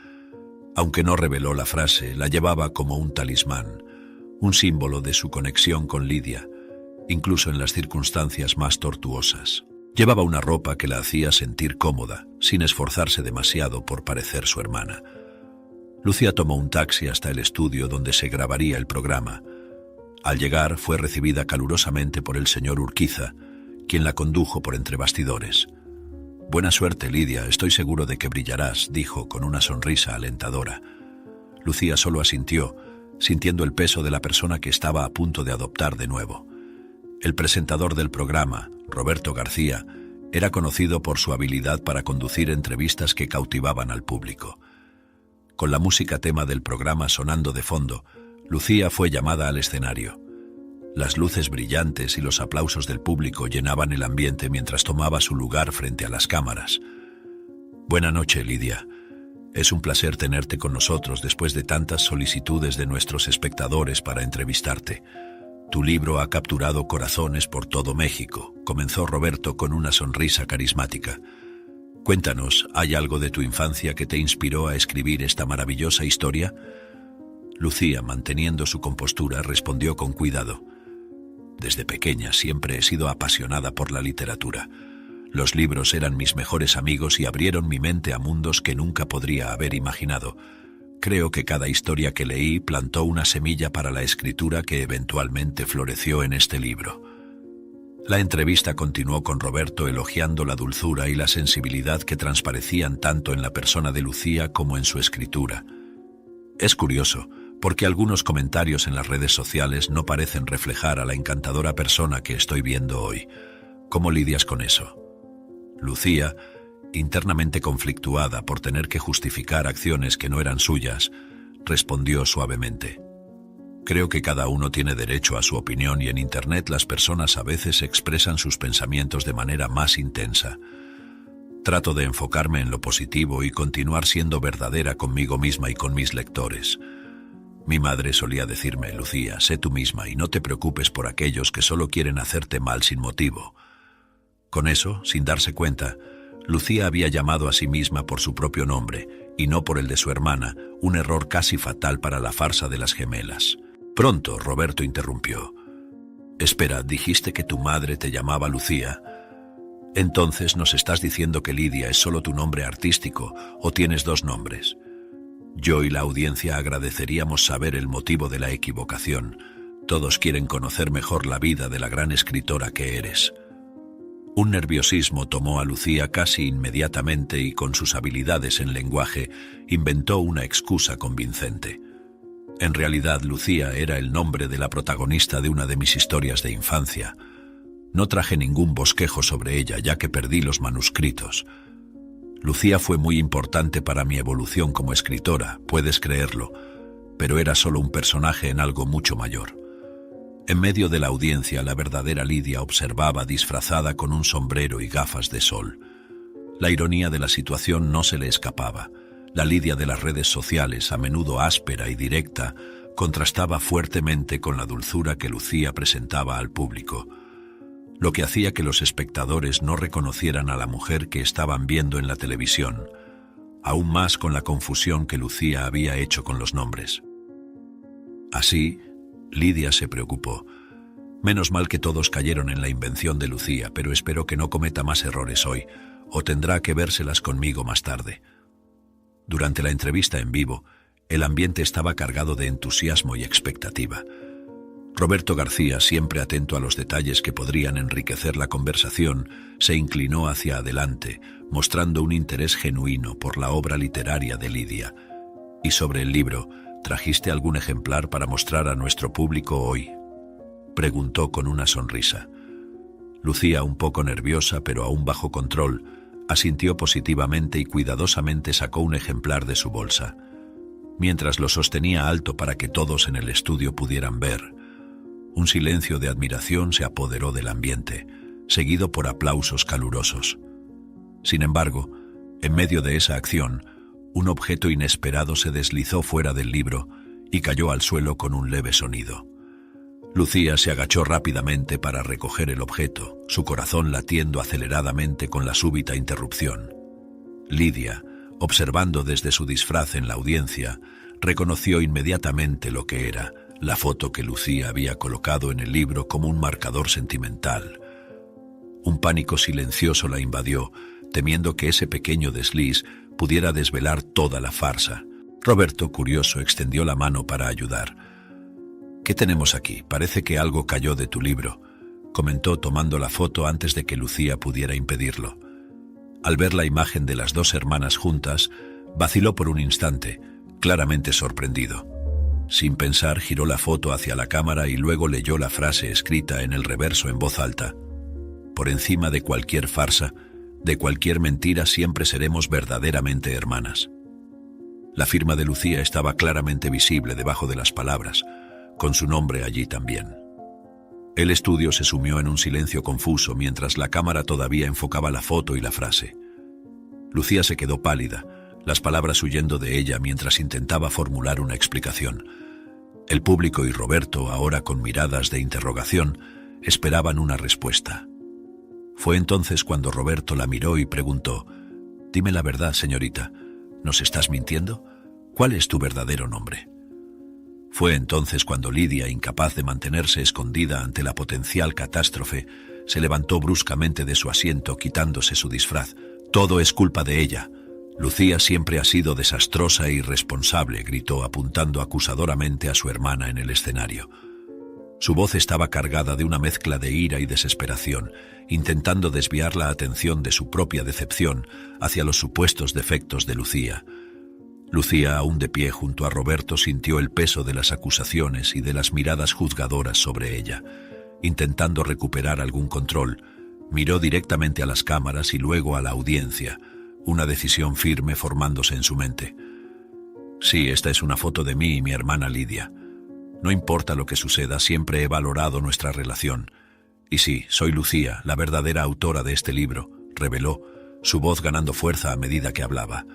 Aunque no reveló la frase, la llevaba como un talismán, un símbolo de su conexión con Lidia, incluso en las circunstancias más tortuosas. Llevaba una ropa que la hacía sentir cómoda, sin esforzarse demasiado por parecer su hermana. Lucía tomó un taxi hasta el estudio donde se grabaría el programa. Al llegar, fue recibida calurosamente por el señor Urquiza, quien la condujo por entre bastidores. «Buena suerte, Lidia, estoy seguro de que brillarás», dijo con una sonrisa alentadora. Lucía solo asintió, sintiendo el peso de la persona que estaba a punto de adoptar de nuevo. El presentador del programa, Roberto García, era conocido por su habilidad para conducir entrevistas que cautivaban al público. Con la música tema del programa sonando de fondo, Lucía fue llamada al escenario. Las luces brillantes y los aplausos del público llenaban el ambiente mientras tomaba su lugar frente a las cámaras. «Buena noche, Lidia. Es un placer tenerte con nosotros después de tantas solicitudes de nuestros espectadores para entrevistarte. Tu libro ha capturado corazones por todo México», comenzó Roberto con una sonrisa carismática. «Cuéntanos, ¿hay algo de tu infancia que te inspiró a escribir esta maravillosa historia?» Lucía, manteniendo su compostura, respondió con cuidado. «Desde pequeña siempre he sido apasionada por la literatura. Los libros eran mis mejores amigos y abrieron mi mente a mundos que nunca podría haber imaginado. Creo que cada historia que leí plantó una semilla para la escritura que eventualmente floreció en este libro». La entrevista continuó con Roberto elogiando la dulzura y la sensibilidad que transparecían tanto en la persona de Lucía como en su escritura. Es curioso, porque algunos comentarios en las redes sociales no parecen reflejar a la encantadora persona que estoy viendo hoy. ¿Cómo lidias con eso? Lucía, internamente conflictuada por tener que justificar acciones que no eran suyas, respondió suavemente. «Creo que cada uno tiene derecho a su opinión y en Internet las personas a veces expresan sus pensamientos de manera más intensa. Trato de enfocarme en lo positivo y continuar siendo verdadera conmigo misma y con mis lectores. Mi madre solía decirme, Lucía, sé tú misma y no te preocupes por aquellos que solo quieren hacerte mal sin motivo». Con eso, sin darse cuenta, Lucía había llamado a sí misma por su propio nombre y no por el de su hermana, un error casi fatal para la farsa de las gemelas. Pronto, Roberto interrumpió. «Espera, dijiste que tu madre te llamaba Lucía. Entonces, ¿nos estás diciendo que Lidia es solo tu nombre artístico o tienes dos nombres? Yo y la audiencia agradeceríamos saber el motivo de la equivocación. Todos quieren conocer mejor la vida de la gran escritora que eres». Un nerviosismo tomó a Lucía casi inmediatamente y con sus habilidades en lenguaje inventó una excusa convincente. En realidad, Lucía era el nombre de la protagonista de una de mis historias de infancia. No traje ningún bosquejo sobre ella, ya que perdí los manuscritos. Lucía fue muy importante para mi evolución como escritora, puedes creerlo, pero era solo un personaje en algo mucho mayor. En medio de la audiencia, la verdadera Lidia observaba disfrazada con un sombrero y gafas de sol. La ironía de la situación no se le escapaba. La Lidia de las redes sociales, a menudo áspera y directa, contrastaba fuertemente con la dulzura que Lucía presentaba al público, lo que hacía que los espectadores no reconocieran a la mujer que estaban viendo en la televisión, aún más con la confusión que Lucía había hecho con los nombres. Así, Lidia se preocupó. Menos mal que todos cayeron en la invención de Lucía, pero espero que no cometa más errores hoy. o tendrá que vérselas conmigo más tarde. Durante la entrevista en vivo, el ambiente estaba cargado de entusiasmo y expectativa. Roberto García, siempre atento a los detalles que podrían enriquecer la conversación, se inclinó hacia adelante, mostrando un interés genuino por la obra literaria de Lidia. «¿Y sobre el libro, trajiste algún ejemplar para mostrar a nuestro público hoy?», preguntó con una sonrisa. Lucía, un poco nerviosa pero aún bajo control, asintió positivamente y cuidadosamente sacó un ejemplar de su bolsa. Mientras lo sostenía alto para que todos en el estudio pudieran ver, un silencio de admiración se apoderó del ambiente, seguido por aplausos calurosos. Sin embargo, en medio de esa acción, un objeto inesperado se deslizó fuera del libro y cayó al suelo con un leve sonido. Lucía se agachó rápidamente para recoger el objeto, su corazón latiendo aceleradamente con la súbita interrupción. Lidia, observando desde su disfraz en la audiencia, reconoció inmediatamente lo que era la foto que Lucía había colocado en el libro como un marcador sentimental. Un pánico silencioso la invadió, temiendo que ese pequeño desliz pudiera desvelar toda la farsa. Roberto, curioso, extendió la mano para ayudar. «¿Qué tenemos aquí? Parece que algo cayó de tu libro», comentó tomando la foto antes de que Lucía pudiera impedirlo. Al ver la imagen de las dos hermanas juntas, vaciló por un instante, claramente sorprendido. Sin pensar, giró la foto hacia la cámara y luego leyó la frase escrita en el reverso en voz alta. «Por encima de cualquier farsa, de cualquier mentira, siempre seremos verdaderamente hermanas». La firma de Lucía estaba claramente visible debajo de las palabras, con su nombre allí también. El estudio se sumió en un silencio confuso mientras la cámara todavía enfocaba la foto y la frase. Lucía se quedó pálida, las palabras huyendo de ella mientras intentaba formular una explicación. El público y Roberto, ahora con miradas de interrogación, esperaban una respuesta. Fue entonces cuando Roberto la miró y preguntó: «Dime la verdad, señorita, ¿nos estás mintiendo? ¿Cuál es tu verdadero nombre?». Fue entonces cuando Lidia, incapaz de mantenerse escondida ante la potencial catástrofe, se levantó bruscamente de su asiento quitándose su disfraz. «Todo es culpa de ella. Lucía siempre ha sido desastrosa e irresponsable», gritó apuntando acusadoramente a su hermana en el escenario. Su voz estaba cargada de una mezcla de ira y desesperación, intentando desviar la atención de su propia decepción hacia los supuestos defectos de Lucía. Lucía, aún de pie junto a Roberto, sintió el peso de las acusaciones y de las miradas juzgadoras sobre ella. Intentando recuperar algún control, miró directamente a las cámaras y luego a la audiencia, una decisión firme formándose en su mente. «Sí, esta es una foto de mí y mi hermana Lidia. No importa lo que suceda, siempre he valorado nuestra relación. Y sí, soy Lucía, la verdadera autora de este libro», reveló, su voz ganando fuerza a medida que hablaba.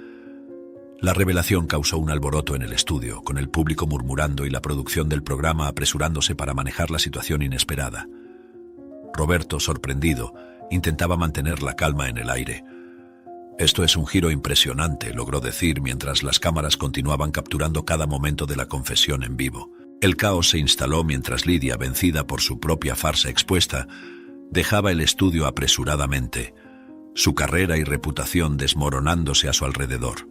La revelación causó un alboroto en el estudio, con el público murmurando y la producción del programa apresurándose para manejar la situación inesperada. Roberto, sorprendido, intentaba mantener la calma en el aire. «Esto es un giro impresionante», logró decir mientras las cámaras continuaban capturando cada momento de la confesión en vivo. El caos se instaló mientras Lidia, vencida por su propia farsa expuesta, dejaba el estudio apresuradamente, su carrera y reputación desmoronándose a su alrededor.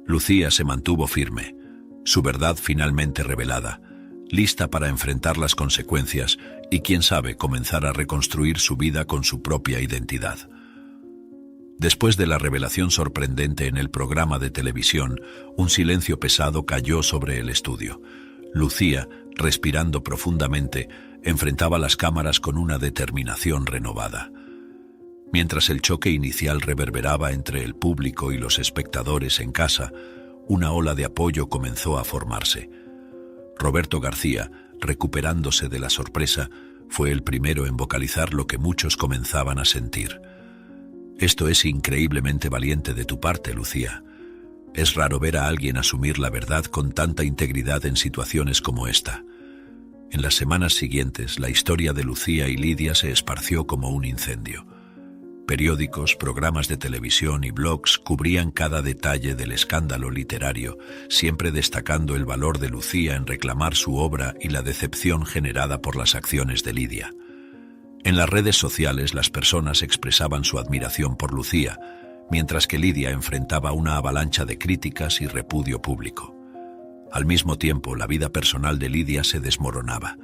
Lucía se mantuvo firme, su verdad finalmente revelada, lista para enfrentar las consecuencias y, quién sabe, comenzar a reconstruir su vida con su propia identidad. Después de la revelación sorprendente en el programa de televisión, un silencio pesado cayó sobre el estudio. Lucía, respirando profundamente, enfrentaba las cámaras con una determinación renovada. Mientras el choque inicial reverberaba entre el público y los espectadores en casa, una ola de apoyo comenzó a formarse. Roberto García, recuperándose de la sorpresa, fue el primero en vocalizar lo que muchos comenzaban a sentir. «Esto es increíblemente valiente de tu parte, Lucía. Es raro ver a alguien asumir la verdad con tanta integridad en situaciones como esta». En las semanas siguientes, la historia de Lucía y Lidia se esparció como un incendio. Periódicos, programas de televisión y blogs cubrían cada detalle del escándalo literario, siempre destacando el valor de Lucía en reclamar su obra y la decepción generada por las acciones de Lidia. En las redes sociales las personas expresaban su admiración por Lucía, mientras que Lidia enfrentaba una avalancha de críticas y repudio público. Al mismo tiempo, la vida personal de Lidia se desmoronaba.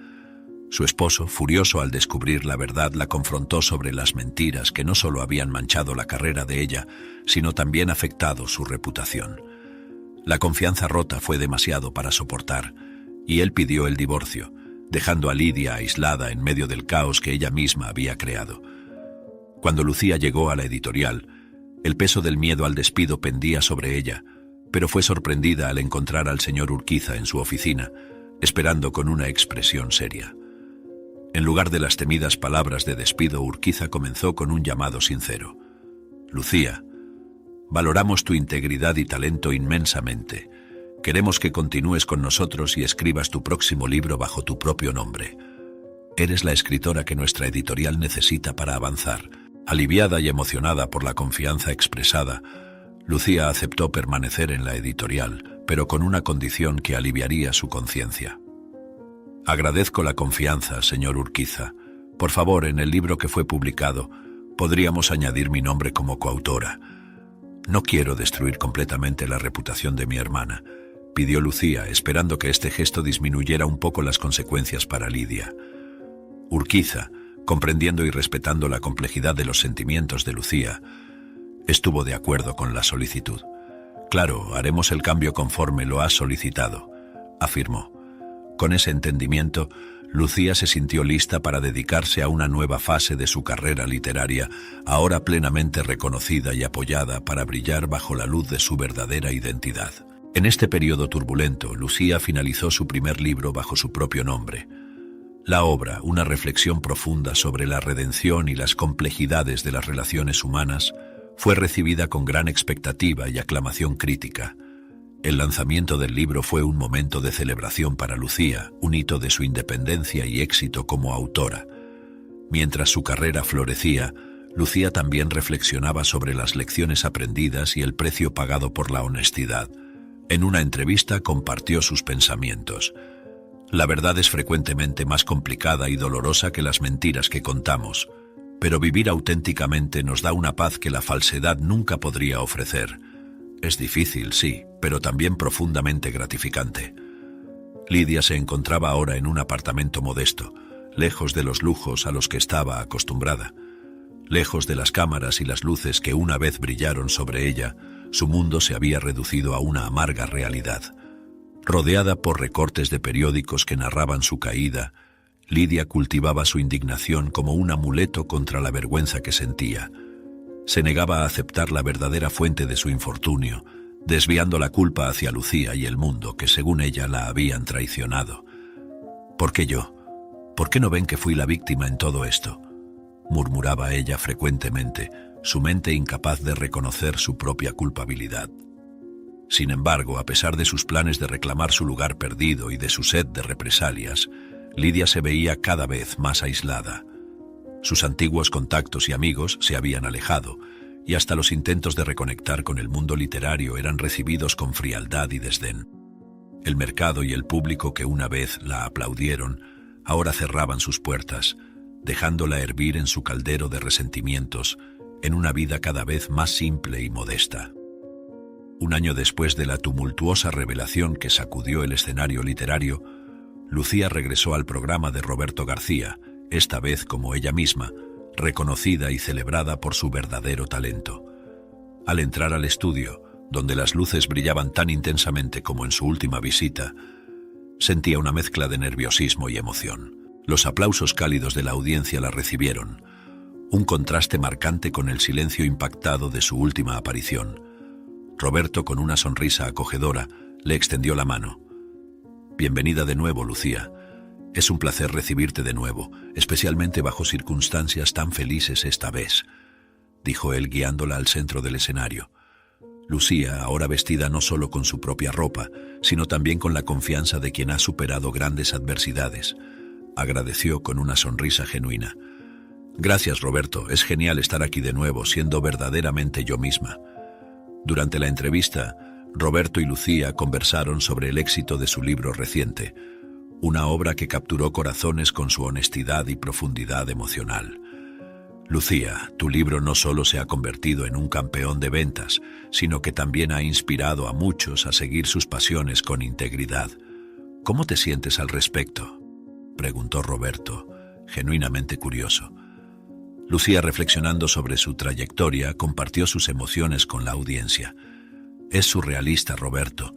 Su esposo, furioso al descubrir la verdad, la confrontó sobre las mentiras que no solo habían manchado la carrera de ella, sino también afectado su reputación. La confianza rota fue demasiado para soportar, y él pidió el divorcio, dejando a Lidia aislada en medio del caos que ella misma había creado. Cuando Lucía llegó a la editorial, el peso del miedo al despido pendía sobre ella, pero fue sorprendida al encontrar al señor Urquiza en su oficina, esperando con una expresión seria. En lugar de las temidas palabras de despido, Urquiza comenzó con un llamado sincero. «Lucía, valoramos tu integridad y talento inmensamente. Queremos que continúes con nosotros y escribas tu próximo libro bajo tu propio nombre. Eres la escritora que nuestra editorial necesita para avanzar». Aliviada y emocionada por la confianza expresada, Lucía aceptó permanecer en la editorial, pero con una condición que aliviaría su conciencia. «Agradezco la confianza, señor Urquiza. Por favor, en el libro que fue publicado, podríamos añadir mi nombre como coautora. No quiero destruir completamente la reputación de mi hermana», pidió Lucía, esperando que este gesto disminuyera un poco las consecuencias para Lidia. Urquiza, comprendiendo y respetando la complejidad de los sentimientos de Lucía, estuvo de acuerdo con la solicitud. «Claro, haremos el cambio conforme lo has solicitado», afirmó. Con ese entendimiento, Lucía se sintió lista para dedicarse a una nueva fase de su carrera literaria, ahora plenamente reconocida y apoyada para brillar bajo la luz de su verdadera identidad. En este periodo turbulento, Lucía finalizó su primer libro bajo su propio nombre. La obra, una reflexión profunda sobre la redención y las complejidades de las relaciones humanas, fue recibida con gran expectativa y aclamación crítica. El lanzamiento del libro fue un momento de celebración para Lucía, un hito de su independencia y éxito como autora. Mientras su carrera florecía, Lucía también reflexionaba sobre las lecciones aprendidas y el precio pagado por la honestidad. En una entrevista compartió sus pensamientos. «La verdad es frecuentemente más complicada y dolorosa que las mentiras que contamos, pero vivir auténticamente nos da una paz que la falsedad nunca podría ofrecer. Es difícil, sí, pero también profundamente gratificante». Lidia se encontraba ahora en un apartamento modesto, lejos de los lujos a los que estaba acostumbrada. Lejos de las cámaras y las luces que una vez brillaron sobre ella, su mundo se había reducido a una amarga realidad. Rodeada por recortes de periódicos que narraban su caída, Lidia cultivaba su indignación como un amuleto contra la vergüenza que sentía. Se negaba a aceptar la verdadera fuente de su infortunio, desviando la culpa hacia Lucía y el mundo que, según ella, la habían traicionado. «¿Por qué yo? ¿Por qué no ven que fui la víctima en todo esto?», murmuraba ella frecuentemente, su mente incapaz de reconocer su propia culpabilidad. Sin embargo, a pesar de sus planes de reclamar su lugar perdido y de su sed de represalias, Lidia se veía cada vez más aislada. Sus antiguos contactos y amigos se habían alejado, y hasta los intentos de reconectar con el mundo literario eran recibidos con frialdad y desdén. El mercado y el público que una vez la aplaudieron, ahora cerraban sus puertas, dejándola hervir en su caldero de resentimientos, en una vida cada vez más simple y modesta. Un año después de la tumultuosa revelación que sacudió el escenario literario, Lucía regresó al programa de Roberto García, esta vez como ella misma, reconocida y celebrada por su verdadero talento. Al entrar al estudio, donde las luces brillaban tan intensamente como en su última visita, sentía una mezcla de nerviosismo y emoción. Los aplausos cálidos de la audiencia la recibieron, un contraste marcante con el silencio impactado de su última aparición. Roberto, con una sonrisa acogedora, le extendió la mano. «Bienvenida de nuevo, Lucía. Es un placer recibirte de nuevo, especialmente bajo circunstancias tan felices esta vez», dijo él guiándola al centro del escenario. Lucía, ahora vestida no solo con su propia ropa, sino también con la confianza de quien ha superado grandes adversidades, agradeció con una sonrisa genuina. «Gracias, Roberto. Es genial estar aquí de nuevo, siendo verdaderamente yo misma». Durante la entrevista, Roberto y Lucía conversaron sobre el éxito de su libro reciente, una obra que capturó corazones con su honestidad y profundidad emocional. Lucía, tu libro no solo se ha convertido en un campeón de ventas, sino que también ha inspirado a muchos a seguir sus pasiones con integridad. ¿Cómo te sientes al respecto?, preguntó Roberto, genuinamente curioso. Lucía, reflexionando sobre su trayectoria, compartió sus emociones con la audiencia. Es surrealista, Roberto.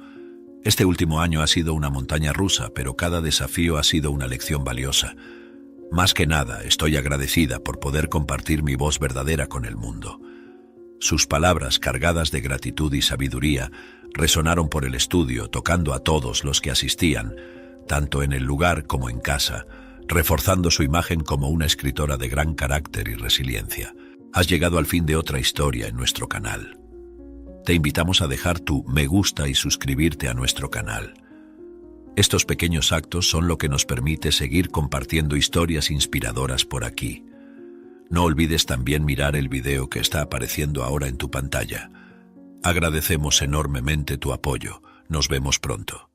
Este último año ha sido una montaña rusa, pero cada desafío ha sido una lección valiosa. Más que nada, estoy agradecida por poder compartir mi voz verdadera con el mundo. Sus palabras, cargadas de gratitud y sabiduría, resonaron por el estudio, tocando a todos los que asistían, tanto en el lugar como en casa, reforzando su imagen como una escritora de gran carácter y resiliencia. Has llegado al fin de otra historia en nuestro canal. Te invitamos a dejar tu me gusta y suscribirte a nuestro canal. Estos pequeños actos son lo que nos permite seguir compartiendo historias inspiradoras por aquí. No olvides también mirar el video que está apareciendo ahora en tu pantalla. Agradecemos enormemente tu apoyo. Nos vemos pronto.